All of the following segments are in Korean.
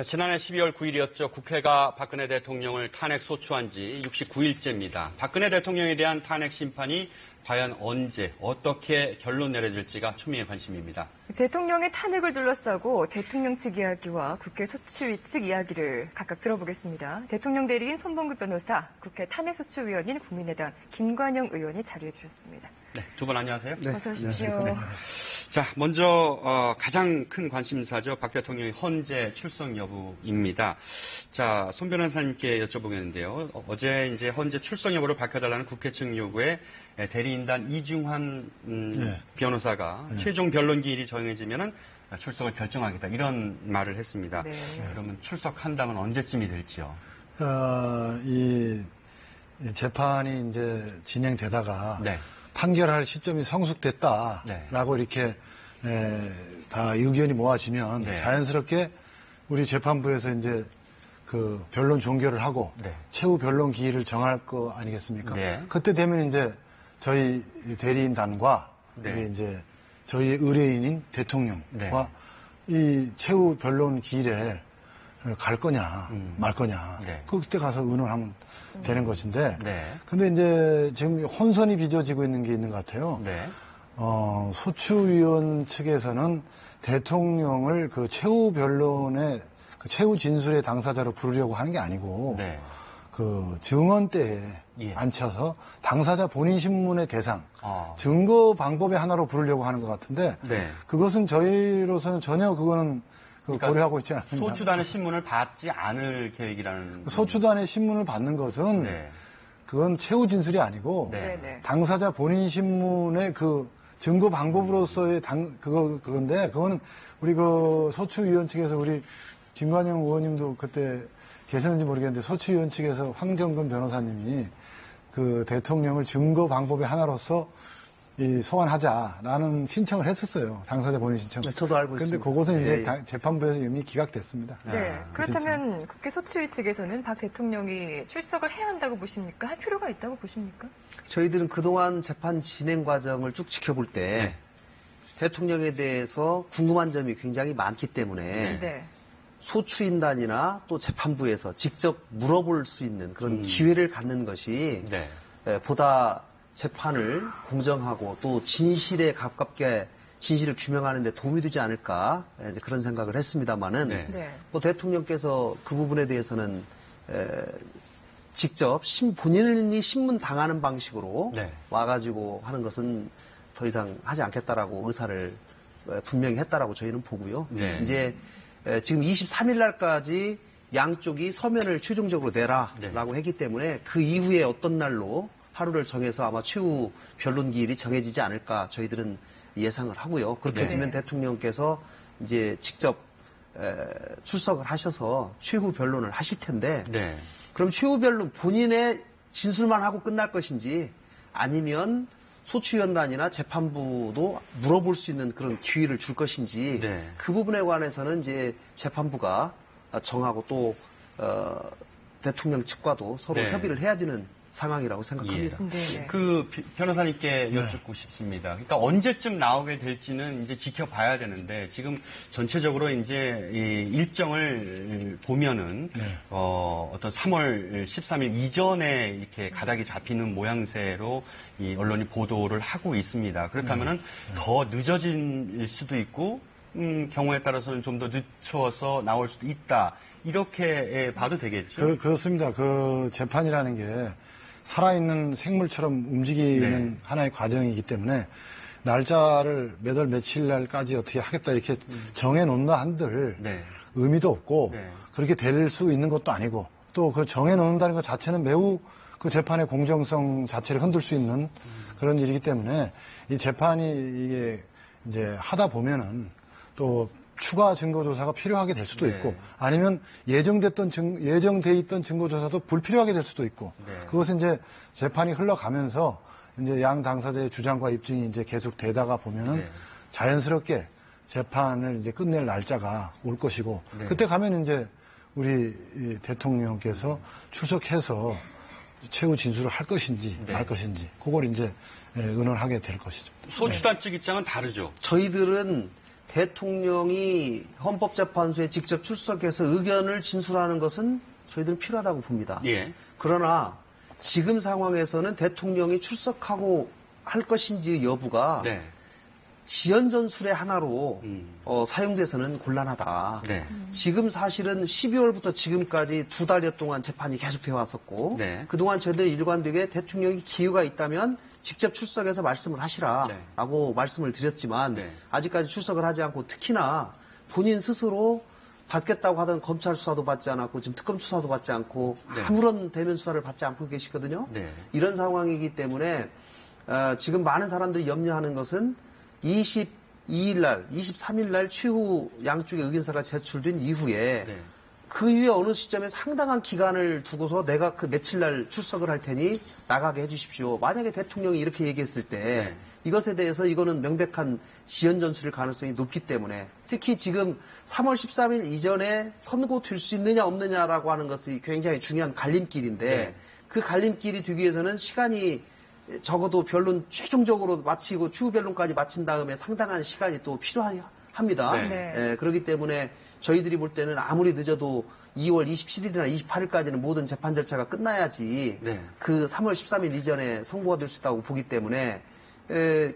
지난해 12월 9일이었죠. 국회가 박근혜 대통령을 탄핵 소추한 지 69일째입니다. 박근혜 대통령에 대한 탄핵 심판이 과연 언제, 어떻게 결론 내려질지가 초미의 관심입니다. 대통령의 탄핵을 둘러싸고 대통령 측 이야기와 국회 소추위 측 이야기를 각각 들어보겠습니다. 대통령 대리인 손범규 변호사, 국회 탄핵소추위원인 국민의당 김관영 의원이 자리해 주셨습니다. 네, 두 분 안녕하세요. 네, 어서 오십시오. 네. 자, 먼저 가장 큰 관심사죠. 박 대통령의 헌재 출석 여부입니다. 자, 손 변호사님께 여쭤보겠는데요. 어제 이제 헌재 출석 여부를 밝혀달라는 국회 측 요구에 대리인단 이중환 변호사가 최종 변론 기일이 정해지면은 출석을 결정하겠다 이런 말을 했습니다. 네. 그러면 출석한다면 언제쯤이 될지요? 이 재판이 이제 진행되다가 네. 판결할 시점이 성숙됐다라고 네. 이렇게 다 의견이 모아지면 네. 자연스럽게 우리 재판부에서 이제 그 변론 종결을 하고 네. 최후 변론 기일을 정할 거 아니겠습니까? 네. 그때 되면 이제 저희 대리인단과 네. 우리 이제 저희 의뢰인인 대통령과 네. 이 최후 변론 기일에 갈 거냐 말 거냐 네. 그때 가서 의논하면 되는 것인데 네. 근데 이제 지금 혼선이 빚어지고 있는 게 있는 것 같아요. 네. 소추위원 측에서는 대통령을 그 최후 변론의 그 최후 진술의 당사자로 부르려고 하는 게 아니고 네. 그 증언 때에 예. 앉혀서 당사자 본인 신문의 대상 아. 증거 방법의 하나로 부르려고 하는 것 같은데 네. 그것은 저희로서는 전혀 그거는 그러니까 고려하고 있지 않습니다. 소추단의 신문을 받지 않을 계획이라는. 소추단의 신문을 받는 것은 네. 그건 최후 진술이 아니고 네. 당사자 본인 신문의 그 증거 방법으로서의 그건데 그거는 우리 그 소추위원 측에서 우리 김관영 의원님도 그때 계셨는지 모르겠는데 소추위원 측에서 황정근 변호사님이 그 대통령을 증거 방법의 하나로서 소환하자라는 신청을 했었어요. 당사자 본인 신청. 네, 저도 알고 근데 있습니다. 그것은 이제 예. 재판부에서 이미 기각됐습니다. 네. 그렇다면 국회 소추위 측에서는 박 대통령이 출석을 해야 한다고 보십니까? 할 필요가 있다고 보십니까? 저희들은 그동안 재판 진행 과정을 쭉 지켜볼 때 대통령에 대해서 궁금한 점이 굉장히 많기 때문에 네. 소추인단이나 또 재판부에서 직접 물어볼 수 있는 그런 기회를 갖는 것이 네. 보다 재판을 공정하고 또 진실에 가깝게 진실을 규명하는 데 도움이 되지 않을까 이제 그런 생각을 했습니다마는 네. 뭐 대통령께서 그 부분에 대해서는 직접 본인이 신문 당하는 방식으로 네. 와가지고 하는 것은 더 이상 하지 않겠다라고 의사를 분명히 했다라고 저희는 보고요. 네. 이제 지금 23일 날까지 양쪽이 서면을 최종적으로 내라라고 했기 때문에 그 이후에 어떤 날로 하루를 정해서 아마 최후 변론 기일이 정해지지 않을까 저희들은 예상을 하고요. 그렇게 네. 되면 대통령께서 이제 직접 출석을 하셔서 최후 변론을 하실 텐데 네. 그럼 최후 변론 본인의 진술만 하고 끝날 것인지 아니면 소추위원단이나 재판부도 물어볼 수 있는 그런 기회를 줄 것인지 네. 그 부분에 관해서는 이제 재판부가 정하고 또 대통령 측과도 서로 네. 협의를 해야 되는 상황이라고 생각합니다. 네. 그 변호사님께 여쭙고 싶습니다. 그러니까 언제쯤 나오게 될지는 이제 지켜봐야 되는데 지금 전체적으로 이제 이 일정을 보면은 어떤 3월 13일 이전에 이렇게 가닥이 잡히는 모양새로 이 언론이 보도를 하고 있습니다. 그렇다면은 더 늦어질 수도 있고 경우에 따라서는 좀 더 늦춰서 나올 수도 있다. 이렇게 봐도 되겠죠? 그렇습니다. 그 재판이라는 게 살아있는 생물처럼 움직이는 네. 하나의 과정이기 때문에 날짜를 몇 월 며칠 날까지 어떻게 하겠다 이렇게 정해놓는다 한들 네. 의미도 없고 네. 그렇게 될 수 있는 것도 아니고 또 그 정해놓는다는 것 자체는 매우 그 재판의 공정성 자체를 흔들 수 있는 그런 일이기 때문에 이 재판이 이게 이제 하다 보면은 또 추가 증거조사가 필요하게 될 수도 네. 있고 아니면 예정돼 있던 증거조사도 불필요하게 될 수도 있고 네. 그것은 이제 재판이 흘러가면서 이제 양 당사자의 주장과 입증이 이제 계속 되다가 보면은 네. 자연스럽게 재판을 이제 끝낼 날짜가 올 것이고 네. 그때 가면 이제 우리 이 대통령께서 출석해서 최후 진술을 할 것인지 네. 말 것인지 그걸 이제 의논하게 될 것이죠. 소추단 측 입장은 다르죠. 저희들은 대통령이 헌법재판소에 직접 출석해서 의견을 진술하는 것은 저희들은 필요하다고 봅니다. 예. 그러나 지금 상황에서는 대통령이 출석하고 할 것인지 여부가 네. 지연 전술의 하나로 사용돼서는 곤란하다. 네. 지금 사실은 12월부터 지금까지 2달여 동안 재판이 계속되어 왔었고 네. 그동안 저희들 일관되게 대통령이 기회가 있다면 직접 출석해서 말씀을 하시라라고 말씀을 드렸지만 네. 아직까지 출석을 하지 않고 특히나 본인 스스로 받겠다고 하던 검찰 수사도 받지 않았고 지금 특검 수사도 받지 않고 네. 아무런 대면 수사를 받지 않고 계시거든요. 네. 이런 상황이기 때문에 지금 많은 사람들이 염려하는 것은 22일 날, 23일 날 최후 양쪽의 의견서가 제출된 이후에 네. 그 이후에 어느 시점에 상당한 기간을 두고서 내가 그 며칠 날 출석을 할 테니 나가게 해주십시오. 만약에 대통령이 이렇게 얘기했을 때 네. 이것에 대해서 이거는 명백한 지연 전술일 가능성이 높기 때문에 특히 지금 3월 13일 이전에 선고될 수 있느냐 없느냐라고 하는 것이 굉장히 중요한 갈림길인데 네. 그 갈림길이 되기 위해서는 시간이 적어도 변론 최종적으로 마치고 추후 변론까지 마친 다음에 상당한 시간이 또 필요합니다. 네. 네. 그렇기 때문에 저희들이 볼 때는 아무리 늦어도 2월 27일이나 28일까지는 모든 재판 절차가 끝나야지 네. 그 3월 13일 이전에 선고가 될 수 있다고 보기 때문에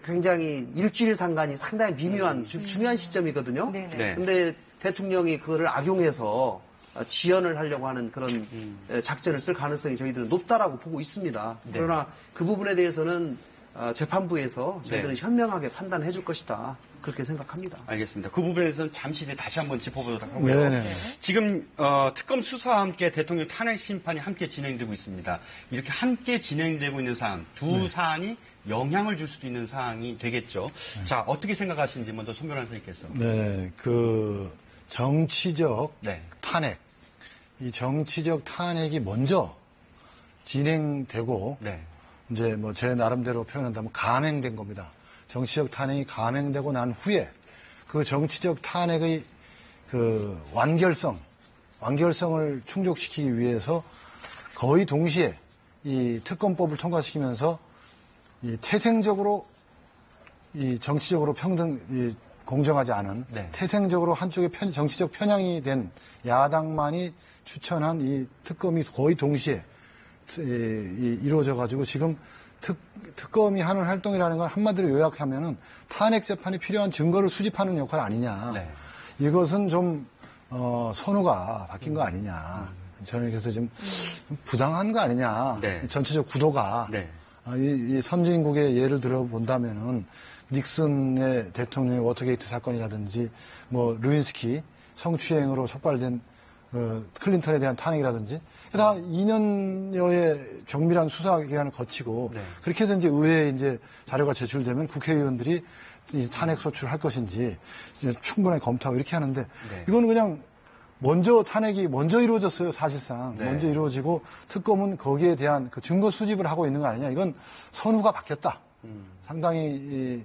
굉장히 일주일 상간이 상당히 미묘한 중요한 시점이거든요. 네네. 네. 근데 대통령이 그거를 악용해서 지연을 하려고 하는 그런 작전을 쓸 가능성이 저희들은 높다라고 보고 있습니다. 네. 그러나 그 부분에 대해서는 재판부에서 저희들은 네. 현명하게 판단해 줄 것이다. 그렇게 생각합니다. 알겠습니다. 그 부분에 대해서는 잠시 뒤에 다시 한번 짚어보도록 하고요. 네네. 지금 특검 수사와 함께 대통령 탄핵 심판이 함께 진행되고 있습니다. 이렇게 함께 진행되고 있는 사안, 두 사안이 영향을 줄 수도 있는 사항이 되겠죠. 자, 어떻게 생각하시는지 먼저 손 변호사님께서. 네, 그 정치적 네. 탄핵, 이 정치적 탄핵이 먼저 진행되고 네. 이제 뭐 제 나름대로 표현한다면 감행된 겁니다. 정치적 탄핵이 감행되고 난 후에 그 정치적 탄핵의 그 완결성을 충족시키기 위해서 거의 동시에 이 특검법을 통과시키면서 이 태생적으로 이 정치적으로 공정하지 않은 네. 태생적으로 한쪽의 정치적 편향이 된 야당만이 추천한 이 특검이 거의 동시에 이루어져 가지고 지금 특검이 하는 활동이라는 건 한마디로 요약하면은 탄핵 재판이 필요한 증거를 수집하는 역할 아니냐. 네. 이것은 좀 선우가 바뀐 거 아니냐. 저는 그래서 좀 부당한 거 아니냐. 네. 전체적 구도가 네. 이 선진국의 예를 들어 본다면은 닉슨의 대통령의 워터게이트 사건이라든지 뭐 루인스키 성추행으로 촉발된 클린턴에 대한 탄핵이라든지 다 2년여의 정밀한 수사 기간을 거치고 네. 그렇게 해서 이제 의회에 이제 자료가 제출되면 국회의원들이 이 탄핵 소추를 할 것인지 이제 충분하게 검토하고 이렇게 하는데 네. 이거는 그냥 먼저 탄핵이 먼저 이루어졌어요, 사실상. 네. 먼저 이루어지고 특검은 거기에 대한 그 증거 수집을 하고 있는 거 아니냐. 이건 선후가 바뀌었다. 상당히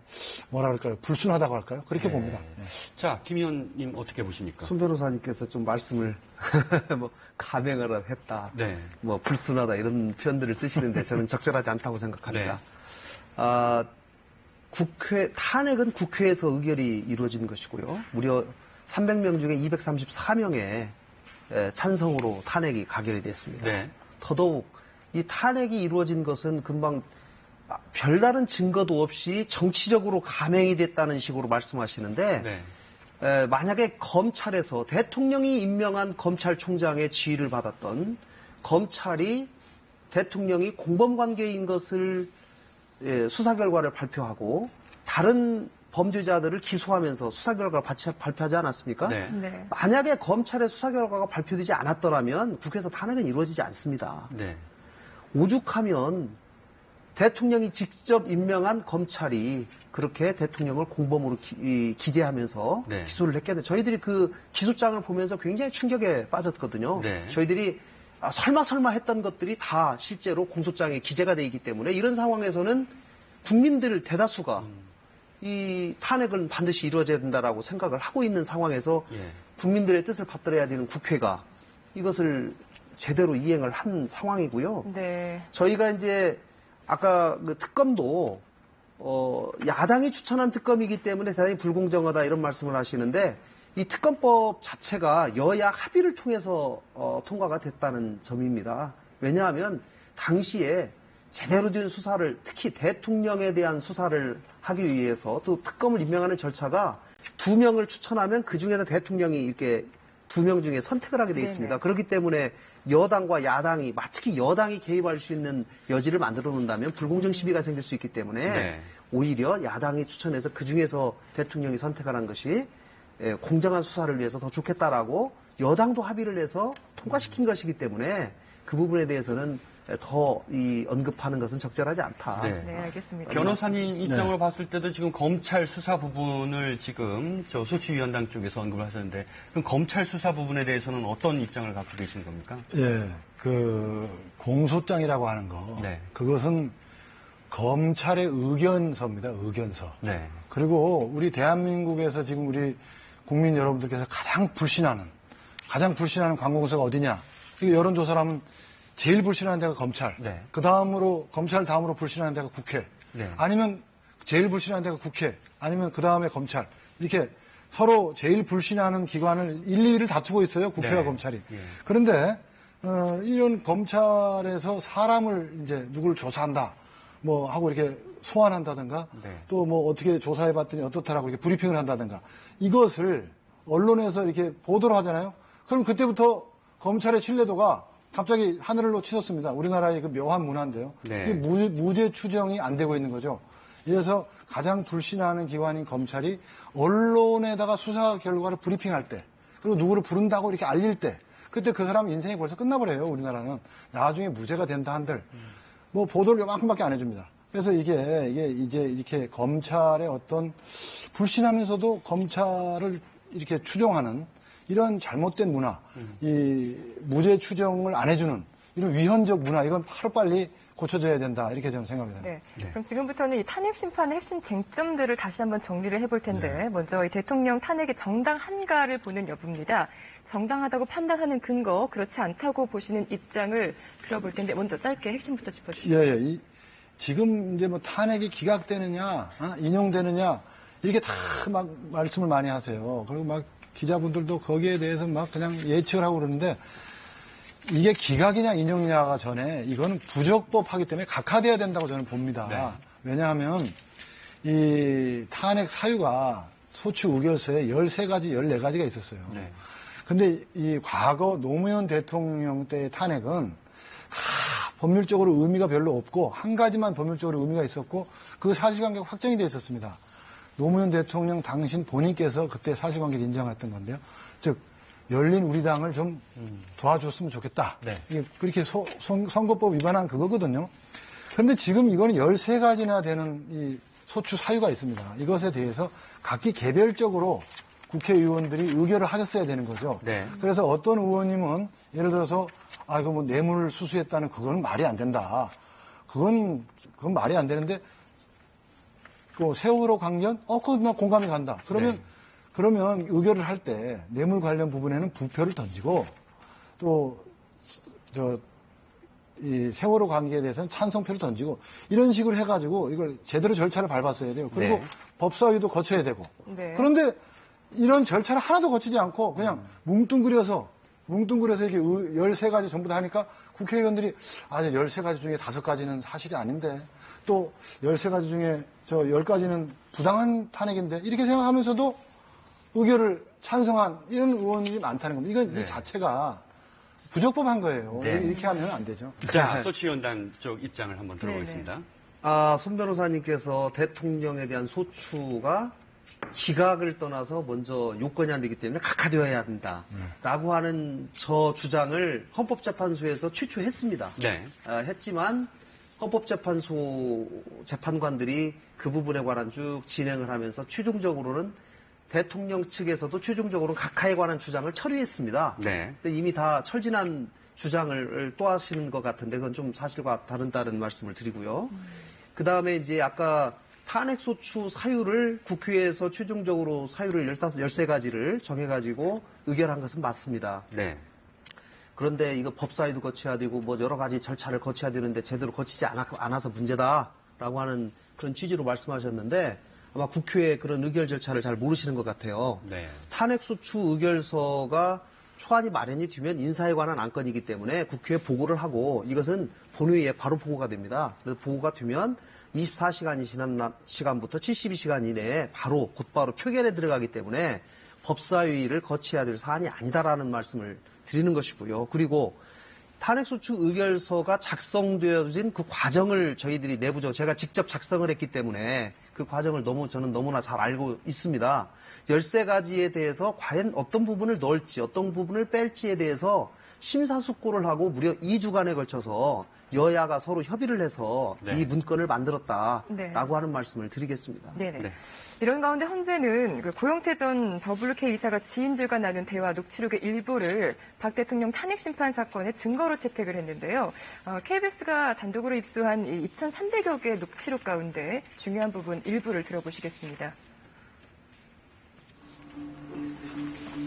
뭐라 그럴까요? 불순하다고 할까요? 그렇게 네. 봅니다. 네. 자, 김 의원님 어떻게 보십니까? 손 변호사님께서 좀 말씀을 뭐 감행을 했다, 네. 뭐 불순하다 이런 표현들을 쓰시는데 저는 적절하지 않다고 생각합니다. 네. 탄핵은 국회에서 의결이 이루어진 것이고요. 무려 300명 중에 234명의 찬성으로 탄핵이 가결이 됐습니다. 네. 더더욱 이 탄핵이 이루어진 것은 금방 별다른 증거도 없이 정치적으로 감행이 됐다는 식으로 말씀하시는데 네. 만약에 검찰에서 대통령이 임명한 검찰총장의 지휘를 받았던 검찰이 대통령이 공범관계인 것을 수사 결과를 발표하고 다른 범죄자들을 기소하면서 수사 결과를 발표하지 않았습니까? 네. 네. 만약에 검찰의 수사 결과가 발표되지 않았더라면 국회에서 탄핵은 이루어지지 않습니다. 네. 오죽하면 대통령이 직접 임명한 검찰이 그렇게 대통령을 공범으로 기재하면서 네. 기소를 했겠는데 저희들이 그 기소장을 보면서 굉장히 충격에 빠졌거든요. 네. 저희들이 설마 했던 것들이 다 실제로 공소장에 기재가 되어 있기 때문에 이런 상황에서는 국민들 대다수가 이 탄핵은 반드시 이루어져야 된다라고 생각을 하고 있는 상황에서 예. 국민들의 뜻을 받들어야 되는 국회가 이것을 제대로 이행을 한 상황이고요. 네. 저희가 이제 아까 그 특검도 야당이 추천한 특검이기 때문에 대단히 불공정하다 이런 말씀을 하시는데 이 특검법 자체가 여야 합의를 통해서 통과가 됐다는 점입니다. 왜냐하면 당시에 제대로 된 수사를 특히 대통령에 대한 수사를 하기 위해서 또 특검을 임명하는 절차가 2명을 추천하면 그중에서 대통령이 이렇게 2명 중에 선택을 하게 돼 있습니다. 네네. 그렇기 때문에 여당과 야당이 특히 여당이 개입할 수 있는 여지를 만들어 놓는다면 불공정 시비가 생길 수 있기 때문에 네. 오히려 야당이 추천해서 그중에서 대통령이 선택하는 것이 공정한 수사를 위해서 더 좋겠다라고 여당도 합의를 해서 통과시킨 것이기 때문에 그 부분에 대해서는 더 언급하는 것은 적절하지 않다. 네. 네, 알겠습니다. 변호사님 입장으로 봤을 때도 지금 검찰 수사 부분을 지금 저 소추위원장 쪽에서 언급을 하셨는데 그럼 검찰 수사 부분에 대해서는 어떤 입장을 갖고 계신 겁니까? 예, 그 공소장이라고 하는 거, 네. 그것은 검찰의 의견서입니다. 의견서. 네. 그리고 우리 대한민국에서 지금 우리 국민 여러분들께서 가장 불신하는 관공서가 어디냐? 이거 여론조사를 하면 제일 불신하는 데가 검찰. 네. 그 다음으로 검찰 다음으로 불신하는 데가 국회. 네. 아니면 제일 불신하는 데가 국회. 아니면 그 다음에 검찰. 이렇게 서로 제일 불신하는 기관을 1, 2위를 다투고 있어요. 국회와 네. 검찰이. 네. 그런데 이런 검찰에서 사람을 이제 누구를 조사한다. 뭐 하고 이렇게 소환한다든가 네. 또 뭐 어떻게 조사해봤더니 어떻다라고 이렇게 브리핑을 한다든가 이것을 언론에서 이렇게 보도를 하잖아요. 그럼 그때부터 검찰의 신뢰도가 갑자기 하늘로 치솟습니다. 우리나라의 그 묘한 문화인데요. 네. 이게 무죄 추정이 안 되고 있는 거죠. 그래서 가장 불신하는 기관인 검찰이 언론에다가 수사 결과를 브리핑할 때 그리고 누구를 부른다고 이렇게 알릴 때 그때 그 사람 인생이 벌써 끝나버려요. 우리나라는. 나중에 무죄가 된다 한들 뭐 보도를 요만큼밖에 안 해줍니다. 그래서 이게 이제 이렇게 검찰의 어떤 불신하면서도 검찰을 이렇게 추종하는 이런 잘못된 문화, 이 무죄 추정을 안 해주는 이런 위헌적 문화, 이건 하루빨리 고쳐져야 된다. 이렇게 저는 생각합니다. 네. 그럼 지금부터는 이 탄핵 심판의 핵심 쟁점들을 다시 한번 정리를 해볼 텐데, 먼저 이 대통령 탄핵의 정당한가를 보는 여부입니다. 정당하다고 판단하는 근거, 그렇지 않다고 보시는 입장을 들어볼 텐데, 먼저 짧게 핵심부터 짚어주시죠. 예. 지금 이제 뭐 탄핵이 기각되느냐, 인용되느냐, 이렇게 다 막 말씀을 많이 하세요. 그리고 막 기자분들도 거기에 대해서 막 그냥 예측을 하고 그러는데, 이게 기각이냐 인용이냐가 전에 이거는 부적법하기 때문에 각하돼야 된다고 저는 봅니다. 네. 왜냐하면 이 탄핵 사유가 소추 의결서에 13가지, 14가지가 있었어요. 네. 근데 이 과거 노무현 대통령 때의 탄핵은 법률적으로 의미가 별로 없고 한 가지만 법률적으로 의미가 있었고 그 사실관계가 확정이 돼 있었습니다. 노무현 대통령 당신 본인께서 그때 사실관계를 인정했던 건데요. 즉 열린 우리당을 좀 도와줬으면 좋겠다. 네. 이게 그렇게 선거법 위반한 그거거든요. 그런데 지금 이거는 13가지나 되는 이 소추 사유가 있습니다. 이것에 대해서 각기 개별적으로 국회의원들이 의결을 하셨어야 되는 거죠. 네. 그래서 어떤 의원님은 예를 들어서 이거 뭐 뇌물을 수수했다는 그건 말이 안 된다. 그건 말이 안 되는데 그 세월호 관련 그건 나 공감이 간다. 그러면 의결을 할 때 뇌물 관련 부분에는 부표를 던지고 또 이 세월호 관계에 대해서는 찬성표를 던지고 이런 식으로 해가지고 이걸 제대로 절차를 밟았어야 돼요. 그리고 네. 법사위도 거쳐야 되고. 네. 그런데 이런 절차를 하나도 거치지 않고 그냥 뭉뚱그려서 이렇게 13가지 전부 다 하니까 국회의원들이 13가지 중에 5가지는 사실이 아닌데 또 13가지 중에 10가지는 부당한 탄핵인데 이렇게 생각하면서도 의결을 찬성한 이런 의원들이 많다는 겁니다. 이건 네. 이 자체가 부적법한 거예요. 네. 이렇게 하면 안 되죠. 자, 소추위원단 쪽 입장을 한번 들어보겠습니다. 손 변호사님께서 대통령에 대한 소추가 기각을 떠나서 먼저 요건이 안 되기 때문에 각하되어야 된다라고 하는 저 주장을 헌법재판소에서 최초 했습니다. 네. 했지만 헌법재판소 재판관들이 그 부분에 관한 쭉 진행을 하면서 최종적으로는 대통령 측에서도 최종적으로 각하에 관한 주장을 처리했습니다. 네. 근데 이미 다 철진한 주장을 또 하시는 것 같은데 그건 좀 사실과 다른 말씀을 드리고요. 그 다음에 이제 아까 탄핵소추 사유를 국회에서 최종적으로 사유를 13가지를 정해가지고 의결한 것은 맞습니다. 네. 그런데 이거 법사위도 거쳐야 되고 뭐 여러 가지 절차를 거쳐야 되는데 제대로 거치지 않아서 문제다라고 하는 그런 취지로 말씀하셨는데 아마 국회의 그런 의결 절차를 잘 모르시는 것 같아요. 네. 탄핵소추 의결서가 초안이 마련이 되면 인사에 관한 안건이기 때문에 국회에 보고를 하고 이것은 본회의에 바로 보고가 됩니다. 그래서 보고가 되면 24시간이 지난 시간부터 72시간 이내에 곧바로 표결에 들어가기 때문에 법사위를 거쳐야 될 사안이 아니다라는 말씀을 드리는 것이고요. 그리고 탄핵소추 의결서가 작성되어진 그 과정을 저희들이 내부적으로 제가 직접 작성을 했기 때문에 그 과정을 저는 너무나 잘 알고 있습니다. 13가지에 대해서 과연 어떤 부분을 넣을지 어떤 부분을 뺄지에 대해서 심사숙고를 하고 무려 2주간에 걸쳐서 여야가 서로 협의를 해서 네. 이 문건을 만들었다라고 네. 하는 말씀을 드리겠습니다. 네네. 네. 이런 가운데 현재는 그 고영태 전 WK 이사가 지인들과 나눈 대화 녹취록의 일부를 박 대통령 탄핵 심판 사건의 증거로 채택을 했는데요. KBS가 단독으로 입수한 2,300여 개의 녹취록 가운데 중요한 부분 일부를 들어보시겠습니다.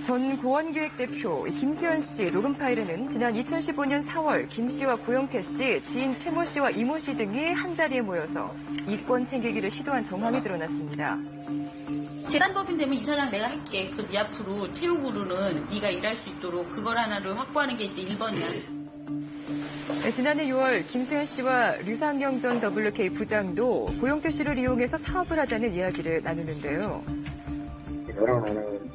전 고원기획 대표 김수현 씨 녹음 파일에는 지난 2015년 4월 김 씨와 고영태 씨, 지인 최모 씨와 이모 씨 등이 한자리에 모여서 이권 챙기기를 시도한 정황이 드러났습니다. 재단법인 되면 이사장 내가 할게. 그리고 네 앞으로 채용으로는 네가 일할 수 있도록 그걸 하나를 확보하는 게 이제 1번이야. 네, 지난해 6월 김수현 씨와 류상경 전 WK 부장도 고영태 씨를 이용해서 사업을 하자는 이야기를 나누는데요. 너랑 나는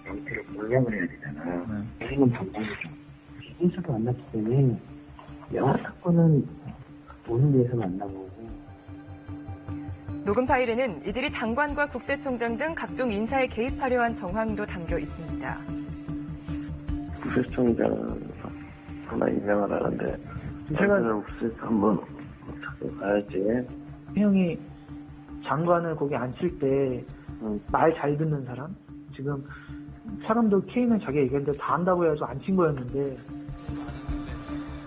영태를 공략을 해야 되잖아. 우리는 반반이죠. 비즈니스도 만났기 때문에 영화 사건은 돈을 위해서 만난 거고. 녹음 파일에는 이들이 장관과 국세청장 등 각종 인사에 개입하려 한 정황도 담겨 있습니다. 국세청장은 하나 유명하다는데 제가 국세청 한번 찾아가야지. 형이 장관을 거기 앉힐 때 말 잘 듣는 사람? 지금 사람들 K는 자기 얘기했는데 다 한다고 해서 앉힌 거였는데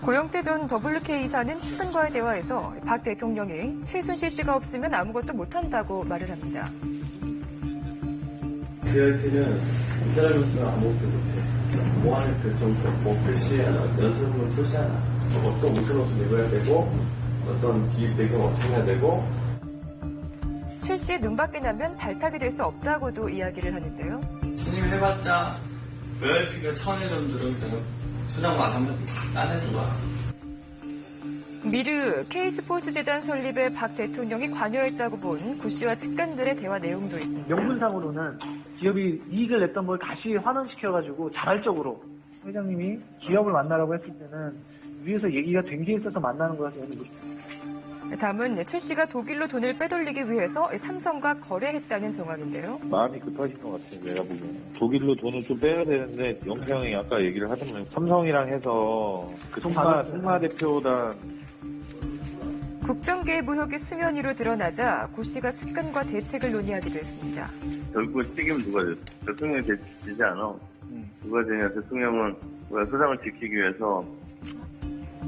고영태 전 WK 이사는 측근과의 대화에서 박 대통령이 최순실 씨가 없으면 아무것도 못한다고 말을 합니다. 그할때는 이 사람으로서는 아무것도 못해. 뭐 하는 결정도, 뭐 글씨나 연습을 표시하나, 어떤 옷을 입어야 되고, 어떤 뒤 배경 어떻게 해야 되고. 최 씨의 눈밖에 나면 발탁이 될 수 없다고도 이야기를 하는데요. 신임해봤자 VIP가 천회점들은 그냥 수장만 하면 다 따내는 거야. 미르 K스포츠재단 설립에 박 대통령이 관여했다고 본 고 씨와 측근들의 대화 내용도 있습니다. 명분상으로는 기업이 이익을 냈던 걸 다시 환원시켜가지고 자발적으로 회장님이 기업을 만나라고 했을 때는 위에서 얘기가 된 게 있어서 만나는 거라서 저는 그렇습니다. 다음은 최 씨가 독일로 돈을 빼돌리기 위해서 삼성과 거래했다는 정황인데요. 마음이 급하신 것 같아요, 내가 보기에는. 독일로 돈을 좀 빼야 되는데, 영태 형이 아까 얘기를 하더만 삼성이랑 해서, 그 송마 대표단. 국정개입 의혹이 수면 위로 드러나자 고 씨가 측근과 대책을 논의하기도 했습니다. 결국 책임은 누가 져? 대통령이 되지 않아. 누가 되냐? 대통령은 소장을 지키기 위해서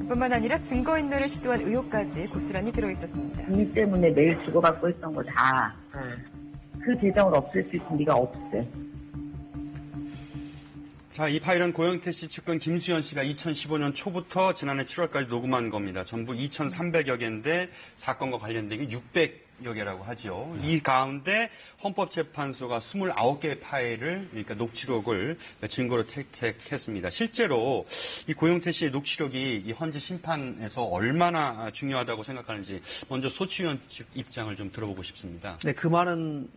뿐만 아니라 증거인멸을 시도한 의혹까지 고스란히 들어있었습니다. 일 때문에 매일 주고받고 있던 거 다. 그 재정을 없앨 수 있는 리가 없어요. 자, 이 파일은 고영태 씨 측근 김수현 씨가 2015년 초부터 지난해 7월까지 녹음한 겁니다. 전부 2,300여 개인데 사건과 관련된 게 600여 개라고 하죠. 이 가운데 헌법재판소가 29개의 파일을, 그러니까 녹취록을 증거로 채택했습니다. 실제로 이 고영태 씨의 녹취록이 이 헌재 심판에서 얼마나 중요하다고 생각하는지 먼저 소추위원 측 입장을 좀 들어보고 싶습니다. 네, 그 많은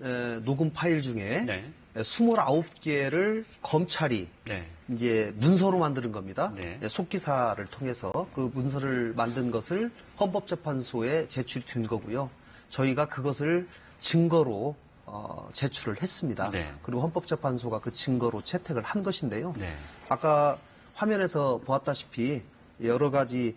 녹음 파일 중에 네. 29개를 검찰이 네. 이제 문서로 만드는 겁니다. 네. 속기사를 통해서 그 문서를 만든 것을 헌법재판소에 제출된 거고요. 저희가 그것을 증거로 제출을 했습니다. 네. 그리고 헌법재판소가 그 증거로 채택을 한 것인데요. 네. 아까 화면에서 보았다시피 여러 가지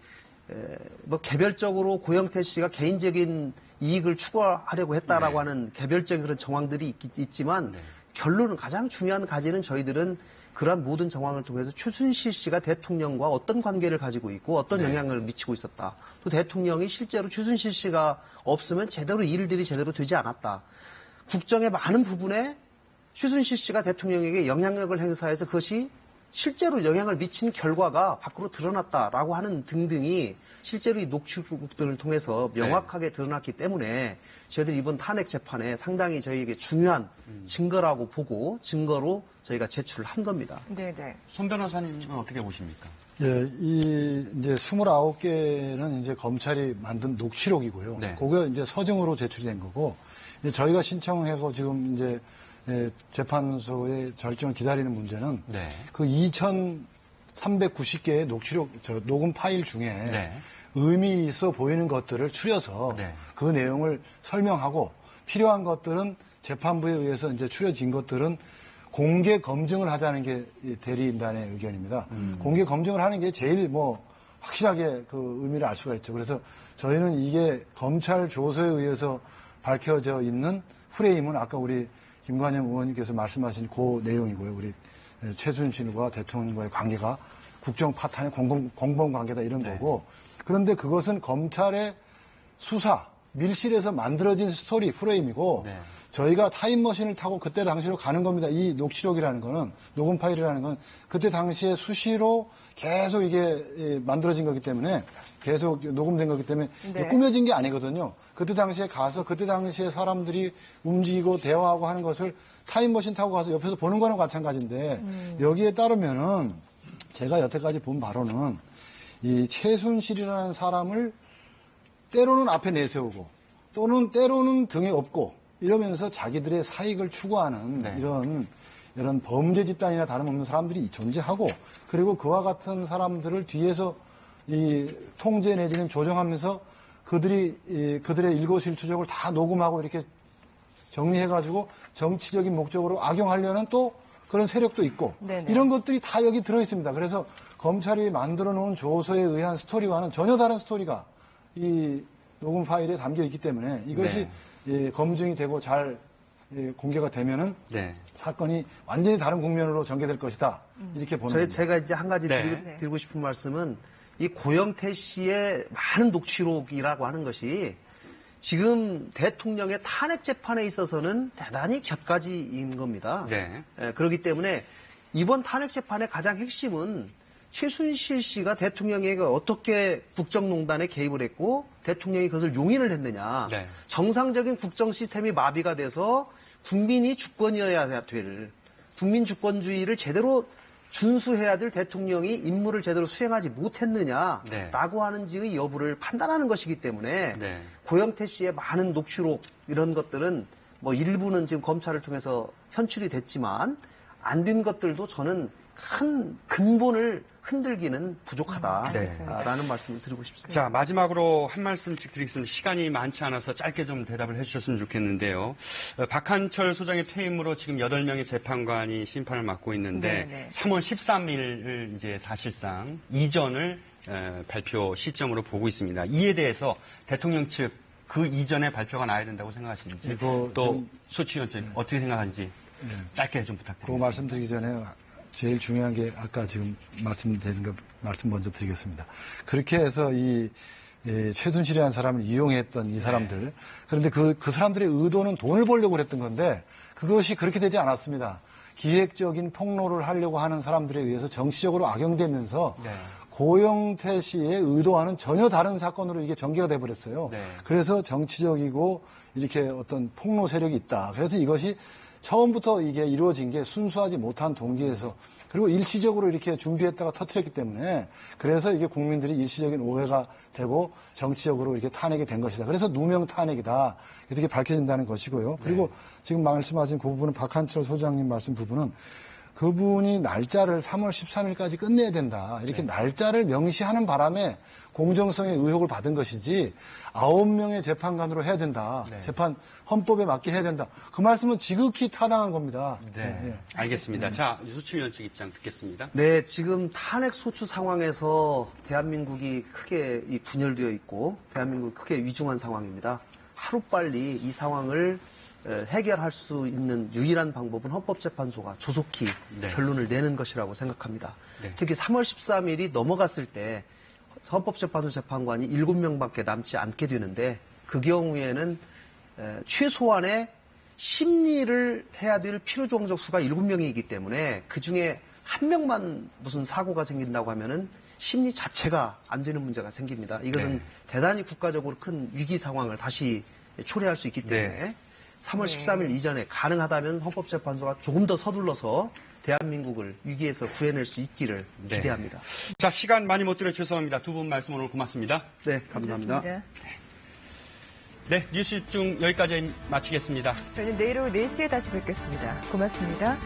뭐 개별적으로 고영태 씨가 개인적인 이익을 추구하려고 했다라고 네. 하는 개별적인 그런 정황들이 있지만 네. 결론은 가장 중요한 가지는 저희들은 그러한 모든 정황을 통해서 최순실 씨가 대통령과 어떤 관계를 가지고 있고 어떤 네. 영향을 미치고 있었다. 또 대통령이 실제로 최순실 씨가 없으면 제대로 일들이 제대로 되지 않았다. 국정의 많은 부분에 최순실 씨가 대통령에게 영향력을 행사해서 그것이 실제로 영향을 미친 결과가 밖으로 드러났다라고 하는 등등이 실제로 이 녹취록들을 통해서 명확하게 드러났기 때문에 저희들이 이번 탄핵 재판에 상당히 저희에게 중요한 증거라고 보고 증거로 저희가 제출을 한 겁니다. 네네. 손 변호사님은 어떻게 보십니까? 예, 이제 29개는 이제 검찰이 만든 녹취록이고요. 네. 그거 이제 서증으로 제출이 된 거고, 이제 저희가 신청하고 지금 이제 재판소의 결정을 기다리는 문제는 네. 그 2,390개의 녹취록, 녹음 파일 중에 네. 의미 있어 보이는 것들을 추려서 네. 그 내용을 설명하고 필요한 것들은 재판부에 의해서 이제 추려진 것들은 공개 검증을 하자는 게 대리인단의 의견입니다. 공개 검증을 하는 게 제일 확실하게 그 의미를 알 수가 있죠. 그래서 저희는 이게 검찰 조서에 의해서 밝혀져 있는 프레임은 아까 우리 김관영 의원님께서 말씀하신 그 내용이고요. 우리 최순실과 대통령과의 관계가 국정 파탄의 공범 관계다 이런 거고. 그런데 그것은 검찰의 수사, 밀실에서 만들어진 스토리, 프레임이고 네. 저희가 타임머신을 타고 그때 당시로 가는 겁니다. 이 녹취록이라는 거는, 녹음 파일이라는 건 그때 당시에 수시로 계속 이게 만들어진 거기 때문에 계속 녹음된 거기 때문에 네. 꾸며진 게 아니거든요. 그때 당시에 가서 그때 당시에 사람들이 움직이고 대화하고 하는 것을 타임머신 타고 가서 옆에서 보는 거나 마찬가지인데 여기에 따르면은 제가 여태까지 본 바로는 이 최순실이라는 사람을 때로는 앞에 내세우고 또는 때로는 등에 업고 이러면서 자기들의 사익을 추구하는 네. 이런 범죄 집단이나 다름없는 사람들이 존재하고 그리고 그와 같은 사람들을 뒤에서 이 통제 내지는 조정하면서 그들의 일거수일투족을 다 녹음하고 이렇게 정리해가지고 정치적인 목적으로 악용하려는 또 그런 세력도 있고 네네. 이런 것들이 다 여기 들어있습니다. 그래서 검찰이 만들어 놓은 조서에 의한 스토리와는 전혀 다른 스토리가 이 녹음 파일에 담겨 있기 때문에 이것이 검증이 되고 잘 공개가 되면은 네. 사건이 완전히 다른 국면으로 전개될 것이다. 이렇게 보는 겁니다. 제가 이제 한 가지 네. 드리고 싶은 말씀은 이 고영태 씨의 많은 녹취록이라고 하는 것이 지금 대통령의 탄핵 재판에 있어서는 대단히 곁가지인 겁니다. 네. 그렇기 때문에 이번 탄핵 재판의 가장 핵심은 최순실 씨가 대통령에게 어떻게 국정농단에 개입을 했고 대통령이 그것을 용인을 했느냐. 네. 정상적인 국정 시스템이 마비가 돼서 국민이 주권이어야 될 국민 주권주의를 제대로 준수해야 될 대통령이 임무를 제대로 수행하지 못했느냐라고 네. 하는 지의 여부를 판단하는 것이기 때문에 네. 고영태 씨의 많은 녹취록 이런 것들은 뭐 일부는 지금 검찰을 통해서 현출이 됐지만 안 된 것들도 저는 큰 근본을 흔들기는 부족하다라는 말씀을 드리고 싶습니다. 자, 마지막으로 한 말씀씩 드리겠습니다. 시간이 많지 않아서 짧게 좀 대답을 해주셨으면 좋겠는데요. 박한철 소장의 퇴임으로 지금 8명의 재판관이 심판을 맡고 있는데 네네. 3월 13일을 이제 사실상 이전을 발표 시점으로 보고 있습니다. 이에 대해서 대통령 측 그 이전에 발표가 나야 된다고 생각하시는지 이거 또 좀- 소치위원장 어떻게 생각하는지 짧게 좀 그거 부탁드립니다. 말씀드리기 전에 제일 중요한 게 아까 지금 말씀드린 거 말씀 먼저 드리겠습니다. 그렇게 해서 이 최순실이라는 사람을 이용했던 이 사람들 그런데 그 사람들의 의도는 돈을 벌려고 그랬던 건데 그것이 그렇게 되지 않았습니다. 기획적인 폭로를 하려고 하는 사람들에 의해서 정치적으로 악용되면서 네. 고영태 씨의 의도와는 전혀 다른 사건으로 이게 전개가 돼버렸어요. 네. 그래서 정치적이고 이렇게 어떤 폭로 세력이 있다. 그래서 이것이 처음부터 이게 이루어진 게 순수하지 못한 동기에서 그리고 일시적으로 이렇게 준비했다가 터뜨렸기 때문에 그래서 이게 국민들이 일시적인 오해가 되고 정치적으로 이렇게 탄핵이 된 것이다. 그래서 누명 탄핵이다. 이렇게 밝혀진다는 것이고요. 그리고 지금 말씀하신 그 부분은 박한철 소장님 말씀 부분은 그분이 날짜를 3월 13일까지 끝내야 된다. 이렇게 날짜를 명시하는 바람에 공정성의 의혹을 받은 것이지 9명의 재판관으로 해야 된다. 네. 재판 헌법에 맞게 해야 된다. 그 말씀은 지극히 타당한 겁니다. 네. 알겠습니다. 자, 유소치위원 측 입장 듣겠습니다. 네, 지금 탄핵 소추 상황에서 대한민국이 크게 분열되어 있고 대한민국이 크게 위중한 상황입니다. 하루빨리 이 상황을 해결할 수 있는 유일한 방법은 헌법재판소가 조속히 네. 결론을 내는 것이라고 생각합니다. 네. 특히 3월 13일이 넘어갔을 때 헌법재판소 재판관이 7명밖에 남지 않게 되는데 그 경우에는 최소한의 심리를 해야 될 필요종적 수가 7명이기 때문에 그중에 한 명만 무슨 사고가 생긴다고 하면은 심리 자체가 안 되는 문제가 생깁니다. 이것은 네. 대단히 국가적으로 큰 위기 상황을 다시 초래할 수 있기 때문에 3월 13일 이전에 가능하다면 헌법재판소가 조금 더 서둘러서 대한민국을 위기에서 구해낼 수 있기를 기대합니다. 자, 시간 많이 못 드려 죄송합니다. 두 분 말씀 오늘 고맙습니다. 네, 감사합니다. 네, 뉴스 집중 여기까지 마치겠습니다. 저희는 내일 오후 4시에 다시 뵙겠습니다. 고맙습니다.